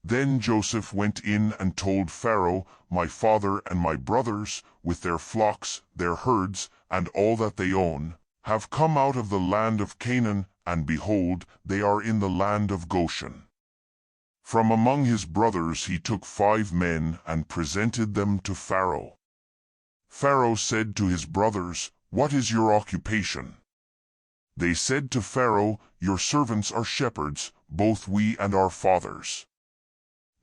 Then Joseph went in and told Pharaoh, "My father and my brothers, with their flocks, their herds, and all that they own, have come out of the land of Canaan, and behold, they are in the land of Goshen." From among his brothers he took 5 men and presented them to Pharaoh. Pharaoh said to his brothers, "What is your occupation?" They said to Pharaoh, "Your servants are shepherds, both we and our fathers."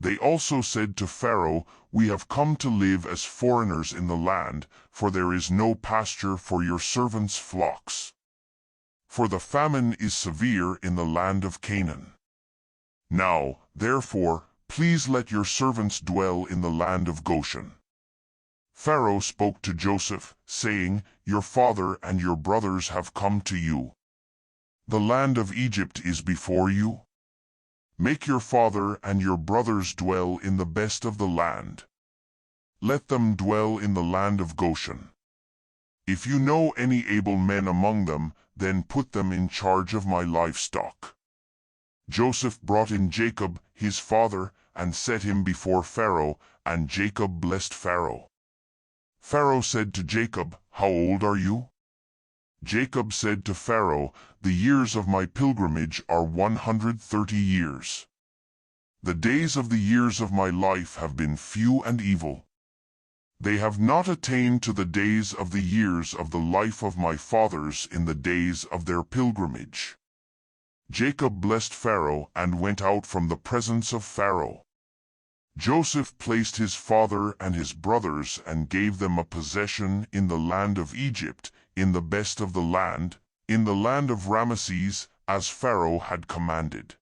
They also said to Pharaoh, "We have come to live as foreigners in the land, for there is no pasture for your servants' flocks. For the famine is severe in the land of Canaan. Now, therefore, please let your servants dwell in the land of Goshen." Pharaoh spoke to Joseph, saying, "Your father and your brothers have come to you. The land of Egypt is before you. Make your father and your brothers dwell in the best of the land. Let them dwell in the land of Goshen. If you know any able men among them, then put them in charge of my livestock." Joseph brought in Jacob, his father, and set him before Pharaoh, and Jacob blessed Pharaoh. Pharaoh said to Jacob, "How old are you?" Jacob said to Pharaoh, "The years of my pilgrimage are 130 years. The days of the years of my life have been few and evil. They have not attained to the days of the years of the life of my fathers in the days of their pilgrimage." Jacob blessed Pharaoh and went out from the presence of Pharaoh. Joseph placed his father and his brothers and gave them a possession in the land of Egypt, in the best of the land, in the land of Ramesses, as Pharaoh had commanded.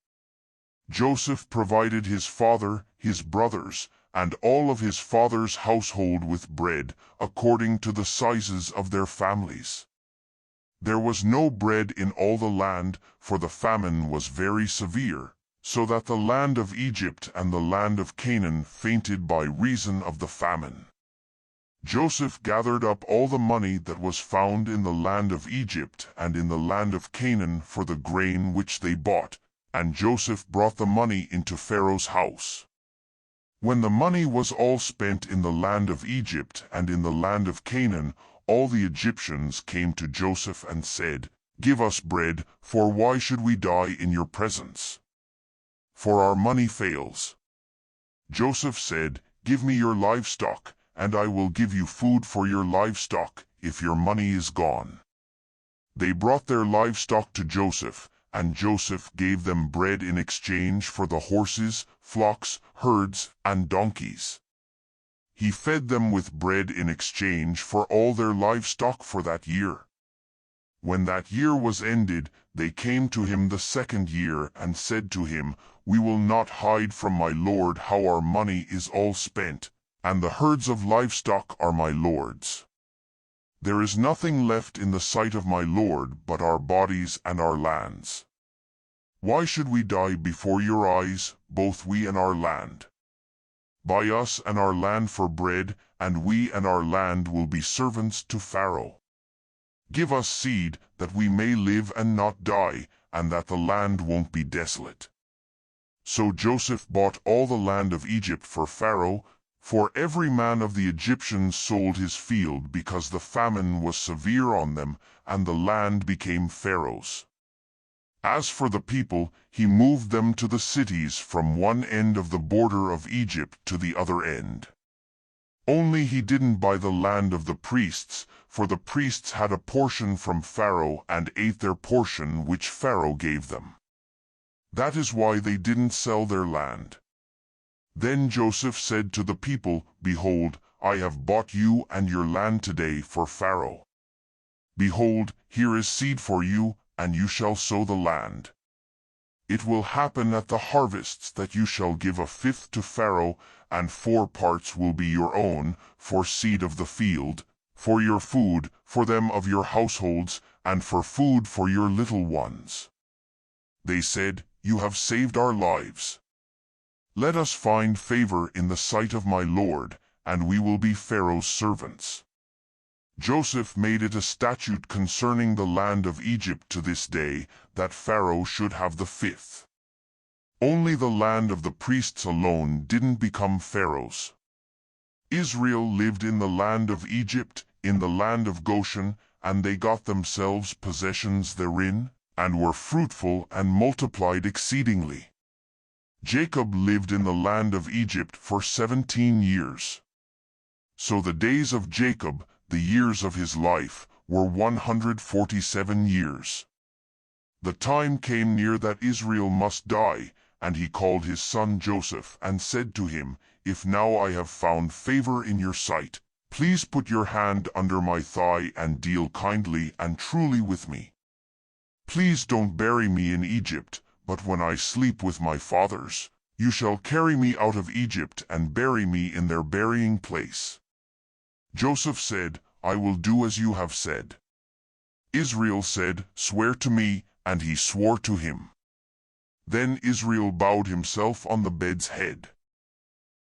Joseph provided his father, his brothers, and all of his father's household with bread, according to the sizes of their families. There was no bread in all the land, for the famine was very severe, so that the land of Egypt and the land of Canaan fainted by reason of the famine. Joseph gathered up all the money that was found in the land of Egypt and in the land of Canaan for the grain which they bought, and Joseph brought the money into Pharaoh's house. When the money was all spent in the land of Egypt and in the land of Canaan, all the Egyptians came to Joseph and said, "Give us bread, for why should we die in your presence? For our money fails." Joseph said, "Give me your livestock, and I will give you food for your livestock, if your money is gone." They brought their livestock to Joseph, and Joseph gave them bread in exchange for the horses, flocks, herds, and donkeys. He fed them with bread in exchange for all their livestock for that year. When that year was ended, they came to him the second year and said to him, "We will not hide from my lord how our money is all spent, and the herds of livestock are my lord's. There is nothing left in the sight of my lord but our bodies and our lands. Why should we die before your eyes, both we and our land? Buy us and our land for bread, and we and our land will be servants to Pharaoh. Give us seed, that we may live and not die, and that the land won't be desolate." So Joseph bought all the land of Egypt for Pharaoh, for every man of the Egyptians sold his field because the famine was severe on them, and the land became Pharaoh's. As for the people, he moved them to the cities from one end of the border of Egypt to the other end. Only he didn't buy the land of the priests, for the priests had a portion from Pharaoh and ate their portion which Pharaoh gave them. That is why they didn't sell their land. Then Joseph said to the people, "Behold, I have bought you and your land today for Pharaoh. Behold, here is seed for you, and you shall sow the land. It will happen at the harvests that you shall give 1/5 to Pharaoh, and 4 parts will be your own, for seed of the field, for your food, for them of your households, and for food for your little ones." They said, "You have saved our lives. Let us find favor in the sight of my lord, and we will be Pharaoh's servants." Joseph made it a statute concerning the land of Egypt to this day, that Pharaoh should have the 1/5. Only the land of the priests alone didn't become Pharaoh's. Israel lived in the land of Egypt, in the land of Goshen, and they got themselves possessions therein, and were fruitful and multiplied exceedingly. Jacob lived in the land of Egypt for 17 years. So the days of Jacob, the years of his life, were 147 years. The time came near that Israel must die, and he called his son Joseph, and said to him, If now I have found favor in your sight, please put your hand under my thigh and deal kindly and truly with me. Please don't bury me in Egypt, but when I sleep with my fathers, you shall carry me out of Egypt and bury me in their burying place. Joseph said, I will do as you have said. Israel said, Swear to me, and he swore to him. Then Israel bowed himself on the bed's head.